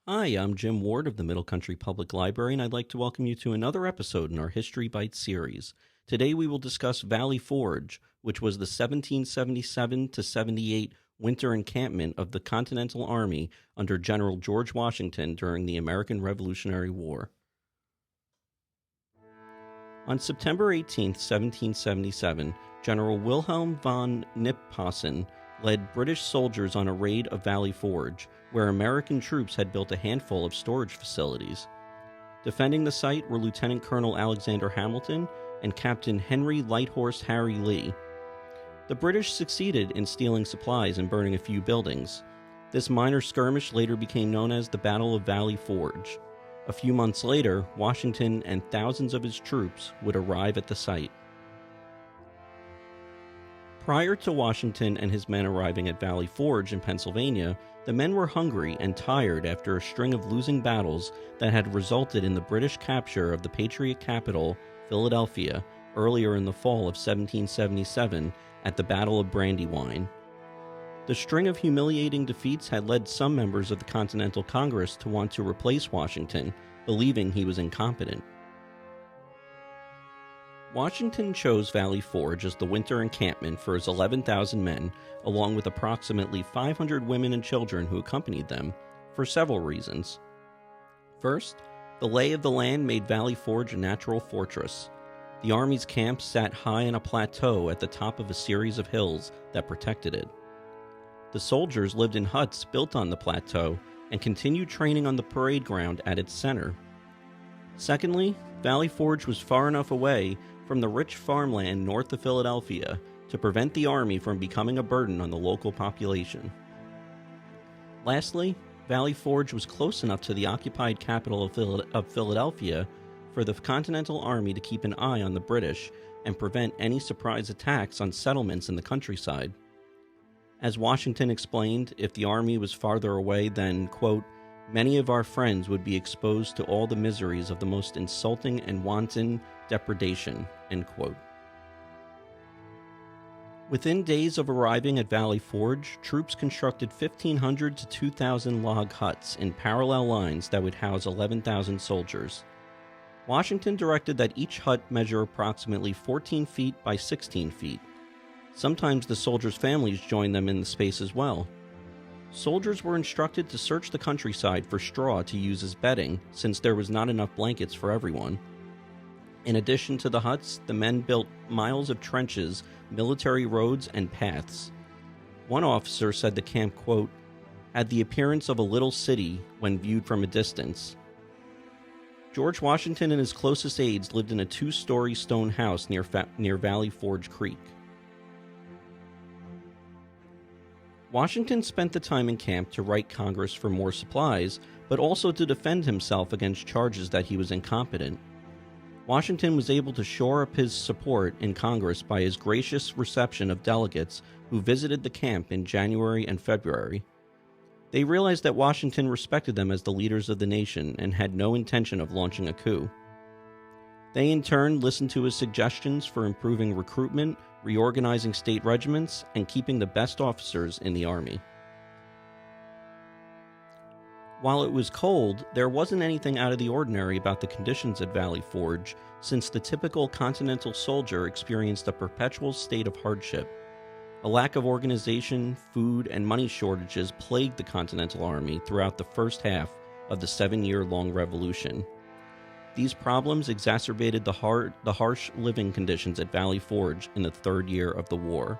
Hi, I'm Jim Ward of the Middle Country Public Library, and I'd like to welcome you to another episode in our History Bites series. Today we will discuss Valley Forge, which was the 1777 to 78 winter encampment of the Continental Army under General George Washington during the American Revolutionary War. On September 18, 1777, General Wilhelm von Knyphausen led British soldiers on a raid of Valley Forge, where American troops had built a handful of storage facilities. Defending the site were Lieutenant Colonel Alexander Hamilton and Captain Henry Lighthorse Harry Lee. The British succeeded in stealing supplies and burning a few buildings. This minor skirmish later became known as the Battle of Valley Forge. A few months later, Washington and thousands of his troops would arrive at the site. Prior to Washington and his men arriving at Valley Forge in Pennsylvania, the men were hungry and tired after a string of losing battles that had resulted in the British capture of the Patriot capital, Philadelphia, earlier in the fall of 1777 at the Battle of Brandywine. The string of humiliating defeats had led some members of the Continental Congress to want to replace Washington, believing he was incompetent. Washington chose Valley Forge as the winter encampment for his 11,000 men, along with approximately 500 women and children who accompanied them, for several reasons. First, the lay of the land made Valley Forge a natural fortress. The Army's camp sat high on a plateau at the top of a series of hills that protected it. The soldiers lived in huts built on the plateau and continued training on the parade ground at its center. Secondly, Valley Forge was far enough away from the rich farmland north of Philadelphia to prevent the Army from becoming a burden on the local population. Lastly, Valley Forge was close enough to the occupied capital of Philadelphia for the Continental Army to keep an eye on the British and prevent any surprise attacks on settlements in the countryside. As Washington explained, if the Army was farther away, then, quote, many of our friends would be exposed to all the miseries of the most insulting and wanton depredation, end quote. Within days of arriving at Valley Forge, troops constructed 1,500 to 2,000 log huts in parallel lines that would house 11,000 soldiers. Washington directed that each hut measure approximately 14 feet by 16 feet. Sometimes the soldiers' families joined them in the space as well. Soldiers were instructed to search the countryside for straw to use as bedding, since there was not enough blankets for everyone. In addition to the huts, the men built miles of trenches, military roads, and paths. One officer said the camp, quote, had the appearance of a little city when viewed from a distance. George Washington and his closest aides lived in a 2-story stone house near Valley Forge Creek. Washington spent the time in camp to write Congress for more supplies, but also to defend himself against charges that he was incompetent. Washington was able to shore up his support in Congress by his gracious reception of delegates who visited the camp in January and February. They realized that Washington respected them as the leaders of the nation and had no intention of launching a coup. They in turn listened to his suggestions for improving recruitment, reorganizing state regiments, and keeping the best officers in the Army. While it was cold, there wasn't anything out of the ordinary about the conditions at Valley Forge, since the typical Continental soldier experienced a perpetual state of hardship. A lack of organization, food, and money shortages plagued the Continental Army throughout the first half of the 7-year-long Revolution. These problems exacerbated the harsh living conditions at Valley Forge in the third year of the war.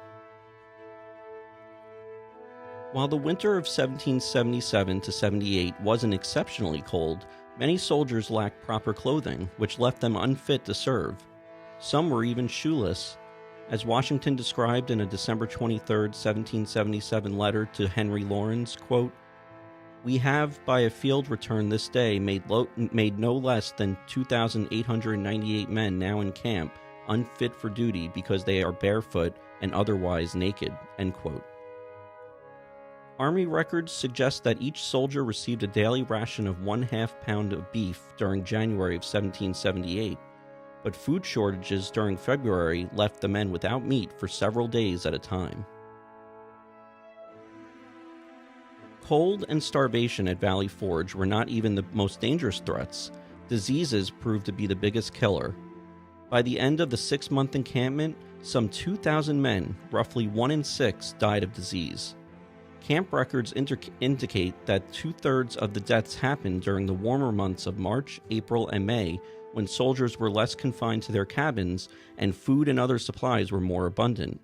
While the winter of 1777 to 78 wasn't exceptionally cold, many soldiers lacked proper clothing, which left them unfit to serve. Some were even shoeless. As Washington described in a December 23, 1777 letter to Henry Laurens, quote, we have, by a field return this day, made no less than 2,898 men now in camp, unfit for duty because they are barefoot and otherwise naked, end quote. Army records suggest that each soldier received a daily ration of 1/2 pound of beef during January of 1778, but food shortages during February left the men without meat for several days at a time. Cold and starvation at Valley Forge were not even the most dangerous threats. Diseases proved to be the biggest killer. By the end of the 6-month encampment, some 2,000 men, roughly 1 in 6, died of disease. Camp records indicate that 2/3 of the deaths happened during the warmer months of March, April, and May, when soldiers were less confined to their cabins and food and other supplies were more abundant.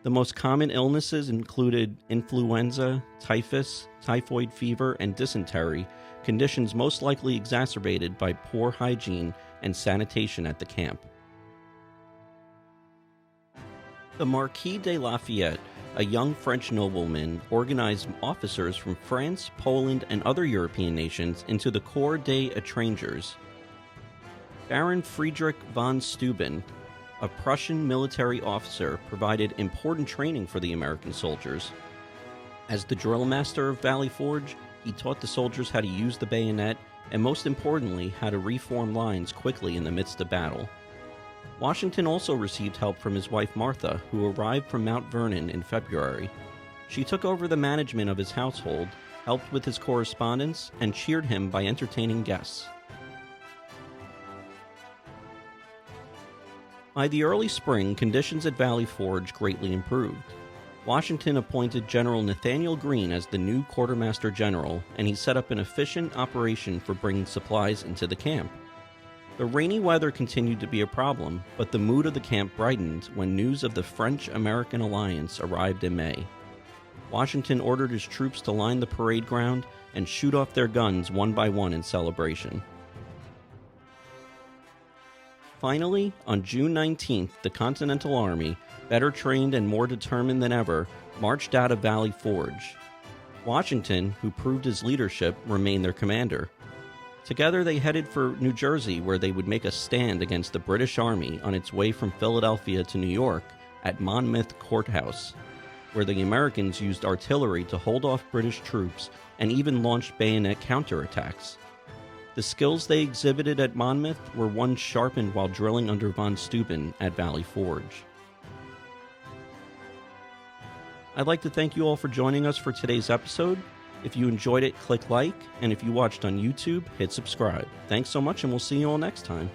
The most common illnesses included influenza, typhus, typhoid fever, and dysentery, conditions most likely exacerbated by poor hygiene and sanitation at the camp. The Marquis de Lafayette, a young French nobleman, organized officers from France, Poland, and other European nations into the Corps des Étrangers. Baron Friedrich von Steuben, a Prussian military officer, provided important training for the American soldiers. As the drill master of Valley Forge, he taught the soldiers how to use the bayonet and, most importantly, how to reform lines quickly in the midst of battle. Washington also received help from his wife Martha, who arrived from Mount Vernon in February. She took over the management of his household, helped with his correspondence, and cheered him by entertaining guests. By the early spring, conditions at Valley Forge greatly improved. Washington appointed General Nathaniel Greene as the new quartermaster general, and he set up an efficient operation for bringing supplies into the camp. The rainy weather continued to be a problem, but the mood of the camp brightened when news of the French-American alliance arrived in May. Washington ordered his troops to line the parade ground and shoot off their guns one by one in celebration. Finally, on June 19th, the Continental Army, better trained and more determined than ever, marched out of Valley Forge. Washington, who proved his leadership, remained their commander. Together they headed for New Jersey, where they would make a stand against the British Army on its way from Philadelphia to New York at Monmouth Courthouse, where the Americans used artillery to hold off British troops and even launched bayonet counterattacks. The skills they exhibited at Monmouth were ones sharpened while drilling under von Steuben at Valley Forge. I'd like to thank you all for joining us for today's episode. If you enjoyed it, click like, and if you watched on YouTube, hit subscribe. Thanks so much, and we'll see you all next time.